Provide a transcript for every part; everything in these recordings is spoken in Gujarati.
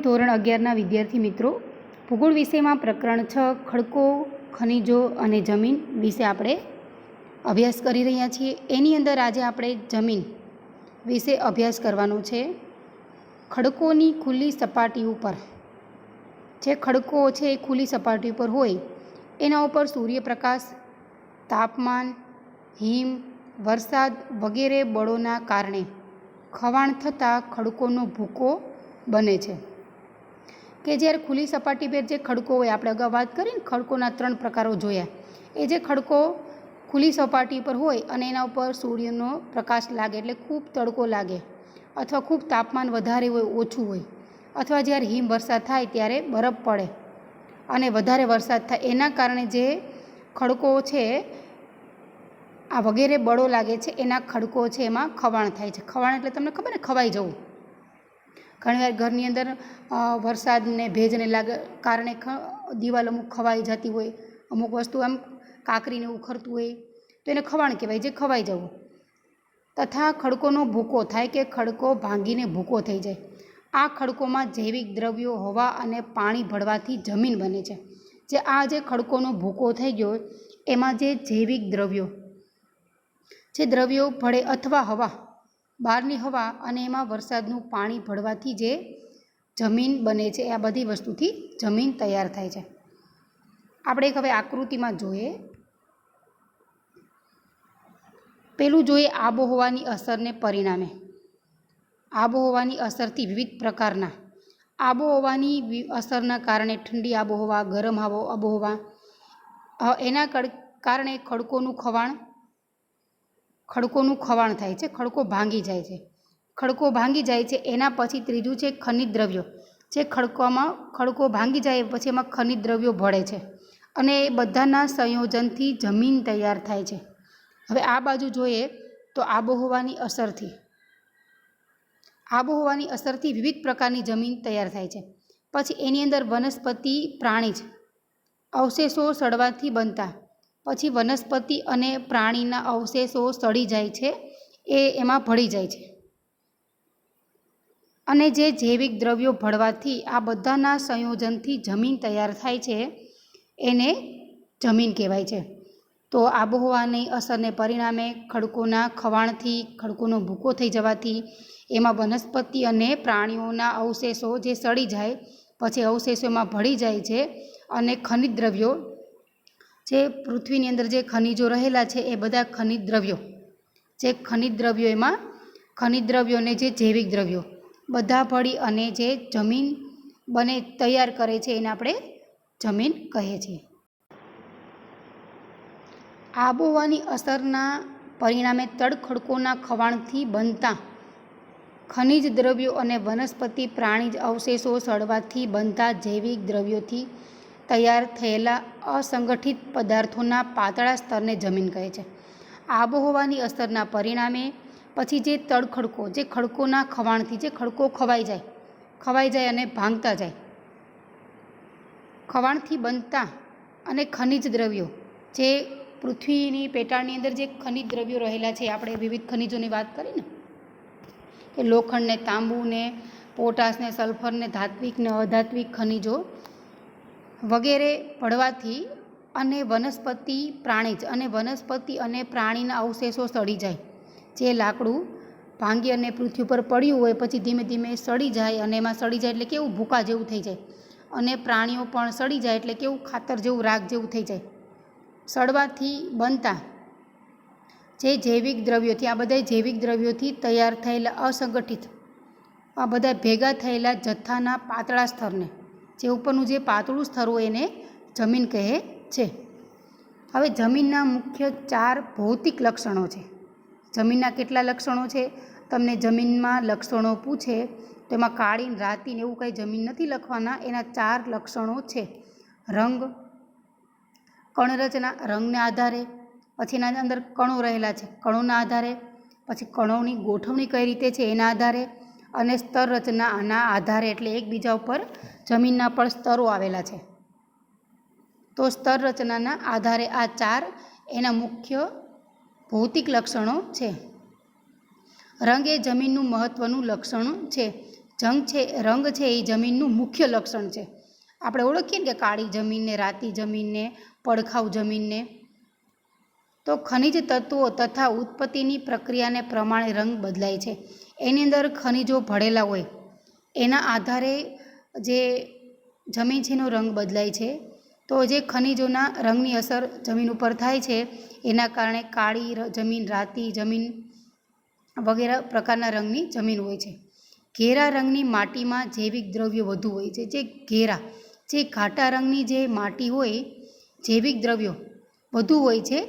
ધોરણ 11ના વિદ્યાર્થી મિત્રો, ભૂગોળ વિષયમાં પ્રકરણ 6 ખડકો, ખનિજો અને જમીન વિશે આપણે અભ્યાસ કરી રહ્યા છીએ. એની અંદર આજે આપણે જમીન વિશે અભ્યાસ કરવાનો છે. ખડકોની ખુલ્લી સપાટી ઉપર, જે ખડકો છે એ ખુલ્લી સપાટી ઉપર હોય એના ઉપર સૂર્યપ્રકાશ, તાપમાન, હિમ, વરસાદ વગેરે બળોના કારણે ખવાણ થતાં ખડકોનો ભૂકો બને છે. કે જ્યારે ખુલ્લી સપાટી પર જે ખડકો હોય, આપણે અગાઉ વાત કરીને ખડકોના 3 પ્રકારો જોયા. એ જે ખડકો ખુલ્લી સપાટી પર હોય અને એના ઉપર સૂર્યનો પ્રકાશ લાગે એટલે ખૂબ તડકો લાગે, અથવા ખૂબ તાપમાન વધારે હોય ઓછું હોય, અથવા જ્યારે હિમ વરસાદ થાય ત્યારે બરફ પડે અને વધારે વરસાદ થાય, એના કારણે જે ખડકો છે આ વગેરે બળો લાગે છે એના ખડકો છે એમાં ખવાણ થાય છે. ખવાણ એટલે તમને ખબર ને, ખવાઈ જવું. ઘણીવાર ઘરની અંદર વરસાદને ભેજને કારણે દિવાલ અમુક ખવાઈ જતી હોય, અમુક વસ્તુ આમ કાકરીને ઉખરતું હોય તો એને ખવાણ કહેવાય, જે ખવાઈ જવું. તથા ખડકોનો ભૂકો થાય કે ખડકો ભાંગીને ભૂકો થઈ જાય. આ ખડકોમાં જૈવિક દ્રવ્યો, હવા અને પાણી ભળવાથી જમીન બને છે. જે ખડકોનો ભૂકો થઈ ગયો એમાં જે જૈવિક દ્રવ્યો, જે દ્રવ્યો ભળે અથવા હવા, બહારની હવા અને એમાં વરસાદનું પાણી ભળવાથી જે જમીન બને છે, આ બધી વસ્તુથી જમીન તૈયાર થાય છે. આપણે હવે આકૃતિમાં જોઈએ. પેલું જોઈએ આબોહવાની અસરને પરિણામે. આબોહવાની અસરથી વિવિધ પ્રકારના આબોહવાની અસરના કારણે ઠંડી આબોહવા, ગરમ આબોહવા, એના કારણે ખડકોનું ખવાણ થાય છે. ખડકો ભાંગી જાય છે. ખડકો ભાંગી જાય છે એના પછી ત્રીજું છે ખનિજ દ્રવ્યો. જે ખડકો ભાંગી જાય પછી એમાં ખનિજ દ્રવ્યો ભળે છે અને એ બધાના સંયોજનથી જમીન તૈયાર થાય છે. હવે આ બાજુ જોઈએ તો આબોહવાની અસરથી વિવિધ પ્રકારની જમીન તૈયાર થાય છે. પછી એની અંદર વનસ્પતિ, પ્રાણીજ અવશેષો સડવાથી બનતા, પછી વનસ્પતિ અને પ્રાણીના અવશેષો સડી જાય છે, એ એમાં ભળી જાય છે. અને જે જૈવિક દ્રવ્યો ભળવાથી આ બધાના સંયોજનથી જમીન તૈયાર થાય છે એને જમીન કહેવાય છે. તો આબોહવાની અસરને પરિણામે ખડકોના ખવાણથી, ખડકોનો ભૂકો થઈ જવાથી, એમાં વનસ્પતિ અને પ્રાણીઓના અવશેષો જે સડી જાય પછી અવશેષોમાં ભળી જાય છે. અને ખનિજ દ્રવ્યો, જે પૃથ્વીની અંદર જે ખનિજો રહેલા છે એ બધા ખનિજ દ્રવ્યો એમાં ખનિજ દ્રવ્યો અને જે જૈવિક દ્રવ્યો બધા ભળી અને જે જમીન બને તૈયાર કરે છે એને આપણે જમીન કહીએ છીએ. આબોહવાની અસરના પરિણામે તડખડકોના ખવાણથી બનતા ખનિજ દ્રવ્યો અને વનસ્પતિ, પ્રાણીજ અવશેષો સડવાથી બનતા જૈવિક દ્રવ્યોથી તૈયાર થયેલા અસંગઠિત પદાર્થોના પાતળા સ્તરને જમીન કહે છે. આબોહવાની અસરના પરિણામે પછી જે તડખડકો, જે ખડકોના ખવાણથી, જે ખડકો ખવાઈ જાય અને ભાંગતા જાય, ખવાણથી બનતા અને ખનિજ દ્રવ્યો, જે પૃથ્વીની પેટાળની અંદર જે ખનિજ દ્રવ્યો રહેલા છે, આપણે વિવિધ ખનિજોની વાત કરીને કે લોખંડ ને, તાંબુ ને, પોટાશ ને, સલ્ફર ને, ધાત્વિક ને અધાત્વિક ખનિજો વગેરે ભળવાથી અને વનસ્પતિ, પ્રાણીજ અને પ્રાણીના અવશેષો સડી જાય. જે લાકડું ભાંગી અને પૃથ્વી પર પડ્યું હોય પછી ધીમે ધીમે સડી જાય, અને એમાં સડી જાય એટલે કેવું ભૂકા જેવું થઈ જાય, અને પ્રાણીઓ પણ સડી જાય એટલે કેવું ખાતર જેવું, રાખ જેવું થઈ જાય. સડવાથી બનતા જે જૈવિક દ્રવ્યોથી, આ બધા જૈવિક દ્રવ્યોથી તૈયાર થયેલા અસંગઠિત, આ બધા ભેગા થયેલા જથ્થાના પાતળા સ્તરને, જે ઉપરનું જે પાતળું સ્તર હોય એને જમીન કહે છે. હવે જમીનના મુખ્ય 4 ભૌતિક લક્ષણો છે. જમીનના કેટલા લક્ષણો છે? તમને જમીનમાં લક્ષણો પૂછે તો એમાં કાળી, રાતી ને એવું કંઈ જમીન નથી લખવાના. એના 4 લક્ષણો છે. રંગ, કણરચના, રંગના આધારે, પછી એના અંદર કણો રહેલા છે, કણોના આધારે, પછી કણોની ગોઠવણી કઈ રીતે છે એના આધારે, અને સ્તર રચનાના આધારે. એટલે એકબીજા ઉપર જમીનના પર સ્તરો આવેલા છે. તો સ્તર રચનાના આધારે આ 4 એના મુખ્ય ભૌતિક લક્ષણો છે. રંગ એ જમીનનું મહત્ત્વનું લક્ષણ છે. રંગ છે એ જમીનનું મુખ્ય લક્ષણ છે. આપણે ઓળખીએ ને કે કાળી જમીનને, રાતી જમીનને, પડખાઉ જમીનને. તો ખનિજ તત્વો તથા ઉત્પત્તિની પ્રક્રિયાને પ્રમાણે રંગ બદલાય છે. એની અંદર ખનિજો ભળેલા હોય એના આધારે જે જમીન છે એનો રંગ બદલાય છે. તો જે ખનિજોના રંગની અસર જમીન ઉપર થાય છે એના કારણે કાળી જમીન, રાતી જમીન વગેરે પ્રકારના રંગની જમીન હોય છે. ઘેરા રંગની માટીમાં જૈવિક દ્રવ્યો વધુ હોય છે. જે ઘાટા રંગની જે માટી હોય, જૈવિક દ્રવ્યો વધુ હોય છે.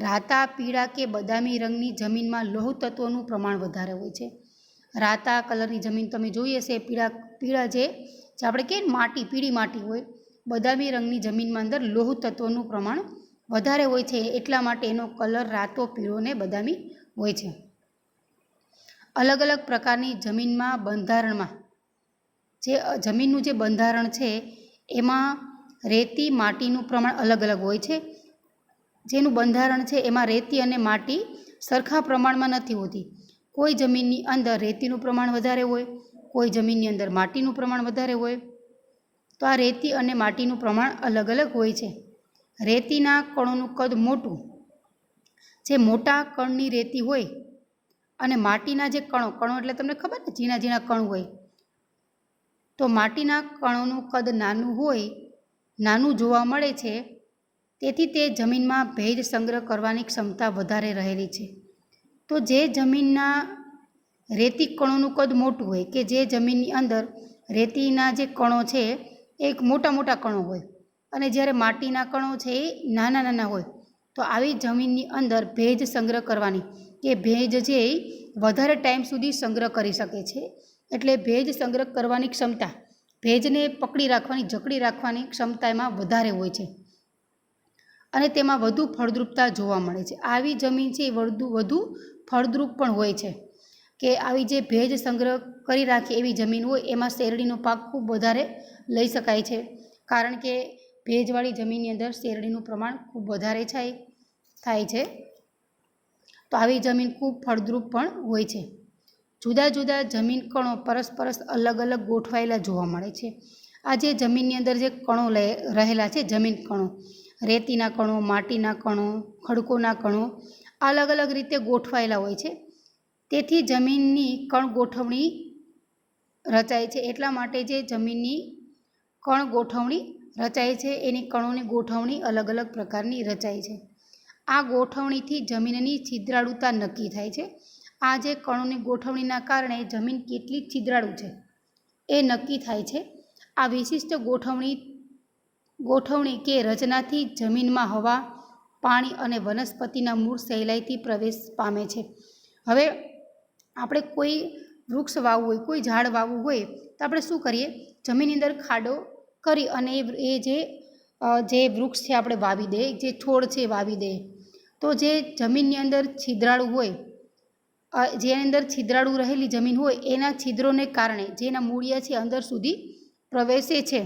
રાતા, પીળા કે બદામી રંગની જમીનમાં લોહ તત્વોનું પ્રમાણ વધારે હોય છે. રાતા કલરની જમીન તમે જોઈ હશે, પીળા જે આપણે કહીએ ને માટી, પીળી માટી હોય. બદામી રંગની જમીનમાં અંદર લોહ તત્વોનું પ્રમાણ વધારે હોય છે, એટલા માટે એનો કલર રાતો, પીળો ને બદામી હોય છે. અલગ અલગ પ્રકારની જમીનમાં બંધારણમાં જમીનનું જે બંધારણ છે એમાં રેતી, માટીનું પ્રમાણ અલગ અલગ હોય છે. જેનું બંધારણ છે એમાં રેતી અને માટી સરખા પ્રમાણમાં નથી હોતી. કોઈ જમીનની અંદર રેતીનું પ્રમાણ વધારે હોય, કોઈ જમીનની અંદર માટીનું પ્રમાણ વધારે હોય. તો આ રેતી અને માટીનું પ્રમાણ અલગ અલગ હોય છે. રેતીના કણોનું કદ મોટું, જે મોટા કણની રેતી હોય, અને માટીના જે કણો એટલે તમને ખબર ને, ઝીણા ઝીણા કણ હોય. તો માટીના કણોનું કદ નાનું જોવા મળે છે. તેથી તે જમીનમાં ભેજ સંગ્રહ કરવાની ક્ષમતા વધારે રહેલી છે. તો જે જમીનના રેતી કણોનું કદ મોટું હોય, કે જે જમીનની અંદર રેતીના જે કણો છે એ મોટા મોટા કણો હોય, અને જ્યારે માટીના કણો છે એ નાના નાના હોય, તો આવી જમીનની અંદર ભેજ સંગ્રહ કરવાની, કે ભેજ છે એ વધારે ટાઈમ સુધી સંગ્રહ કરી શકે છે. એટલે ભેજ સંગ્રહ કરવાની ક્ષમતા, ભેજને પકડી રાખવાની, જકડી રાખવાની ક્ષમતા એમાં વધારે હોય છે, અને તેમાં વધુ ફળદ્રુપતા જોવા મળે છે. આવી જમીન છે એ વધુ ફળદ્રુપ પણ હોય છે. કે આવી જે ભેજ સંગ્રહ કરી રાખે એવી જમીન હોય એમાં શેરડીનો પાક ખૂબ વધારે લઈ શકાય છે, કારણ કે ભેજવાળી જમીનની અંદર શેરડીનું પ્રમાણ ખૂબ વધારે થાય છે. તો આવી જમીન ખૂબ ફળદ્રુપ પણ હોય છે. જુદા જુદા જમીન કણો પરસ્પર અલગ અલગ ગોઠવાયેલા જોવા મળે છે. આ જે જમીનની અંદર જે કણો રહેલા છે, જમીન કણો, રેતીના કણો, માટીના કણો, ખડકોના કણો અલગ અલગ રીતે ગોઠવાયેલા હોય છે. તેથી જમીનની કણ ગોઠવણી રચાય છે. એટલા માટે જે જમીનની કણ ગોઠવણી રચાય છે એની કણોની ગોઠવણી અલગ અલગ પ્રકારની રચાય છે. આ ગોઠવણીથી જમીનની છિદ્રાળુતા નક્કી થાય છે. આ જે કણોની ગોઠવણીના કારણે જમીન કેટલી છિદ્રાળુ છે એ નક્કી થાય છે. આ વિશિષ્ટ ગોઠવણી કે રચનાથી જમીનમાં હવા, પાણી અને વનસ્પતિના મૂળ સહેલાઈથી પ્રવેશ પામે છે. હવે આપણે કોઈ વૃક્ષ વાવવું હોય, કોઈ ઝાડ વાવવું હોય, તો આપણે શું કરીએ? જમીનની અંદર ખાડો કરી અને એ જે વૃક્ષ છે આપણે વાવી દઈએ, જે છોડ છે વાવી દઈએ. તો જે જમીનની અંદર છિદ્રાળુ હોય, જેની અંદર છિદ્રાળુ રહેલી જમીન હોય, એના છિદ્રોને કારણે જેના મૂળિયા છે અંદર સુધી પ્રવેશે છે.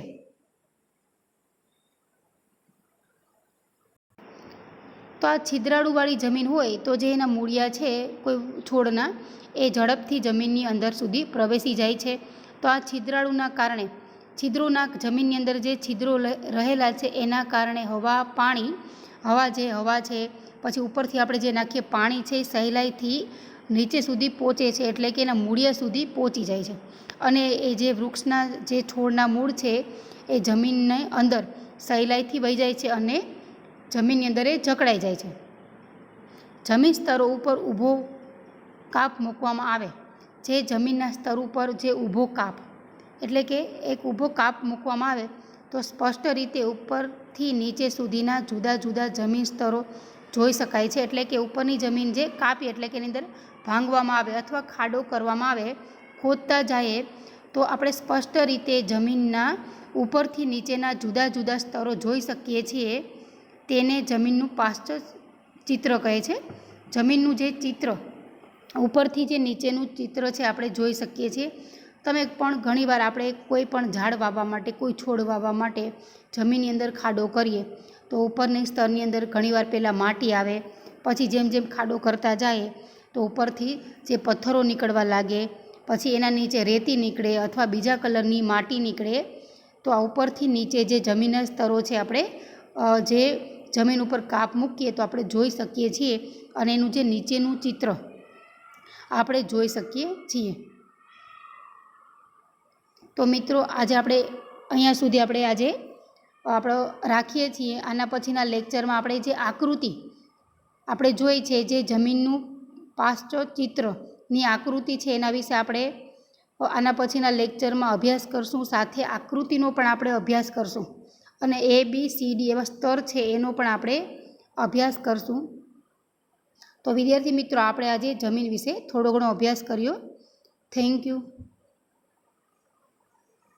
તો આ છિદ્રાળુવાળી જમીન હોય તો જે એના મૂળિયા છે કોઈ છોડના, એ ઝડપથી જમીનની અંદર સુધી પ્રવેશી જાય છે. તો આ છિદ્રાળુના કારણે, જમીનની અંદર જે છિદ્રો રહેલા છે એના કારણે હવા છે, પછી ઉપરથી આપણે જે નાખીએ પાણી છે એ સહેલાઈથી નીચે સુધી પહોંચે છે, એટલે કે એના મૂળિયા સુધી પહોંચી જાય છે. અને એ જે વૃક્ષના જે છોડના મૂળ છે એ જમીનની અંદર સહેલાઈથી વહી જાય છે અને જમીનની અંદર એ જકડાઈ જાય છે. જમીન સ્તરો ઉપર ઊભો કાપ મૂકવામાં આવે. જે જમીનના સ્તર ઉપર જે ઊભો કાપ, એટલે કે એક ઊભો કાપ મૂકવામાં આવે તો સ્પષ્ટ રીતે ઉપરથી નીચે સુધીના જુદા જુદા જમીન સ્તરો જોઈ શકાય છે. એટલે કે ઉપરની જમીન જે કાપી, એટલે કે એની અંદર ભાંગવામાં આવે અથવા ખાડો કરવામાં આવે, ખોદતા જાય, તો આપણે સ્પષ્ટ રીતે જમીનના ઉપરથી નીચેના જુદા જુદા સ્તરો જોઈ શકીએ છીએ. તેને જમીનનું પાશ્ચ ચિત્ર કહે છે. જમીનનું જે ચિત્ર, ઉપરથી જે નીચેનું ચિત્ર છે આપણે જોઈ શકીએ છીએ. તમે પણ ઘણીવાર આપણે કોઈ પણ ઝાડ વાવવા માટે, કોઈ છોડ વાવવા માટે જમીનની અંદર ખાડો કરીએ તો ઉપરની સ્તરની અંદર ઘણીવાર પહેલાં માટી આવે, પછી જેમ જેમ ખાડો કરતા જાય તો ઉપરથી જે પથ્થરો નીકળવા લાગે, પછી એના નીચે રેતી નીકળે અથવા બીજા કલરની માટી નીકળે, તો આ ઉપરથી નીચે જે જમીનના સ્તરો છે આપણે જે જમીન ઉપર કાપ મૂકીએ તો આપણે જોઈ શકીએ છીએ અને એનું જે નીચેનું ચિત્ર આપણે જોઈ શકીએ છીએ. તો મિત્રો આજે આપણે અહીંયા સુધી આજે આપણો રાખીએ છીએ. આના પછીના લેક્ચરમાં આપણે જે આકૃતિ આપણે જોઈ છે, જે જમીનનું પાર્શ્વચિત્રની આકૃતિ છે, એના વિશે આપણે આના પછીના લેક્ચરમાં અભ્યાસ કરશું. સાથે આકૃતિનો પણ આપણે અભ્યાસ કરશું અને ABCD એવા સ્તર છે એનો પણ આપણે અભ્યાસ કરશું. તો વિદ્યાર્થી મિત્રો, આપણે આજે જમીન વિશે થોડો ઘણો અભ્યાસ કર્યો. Thank you.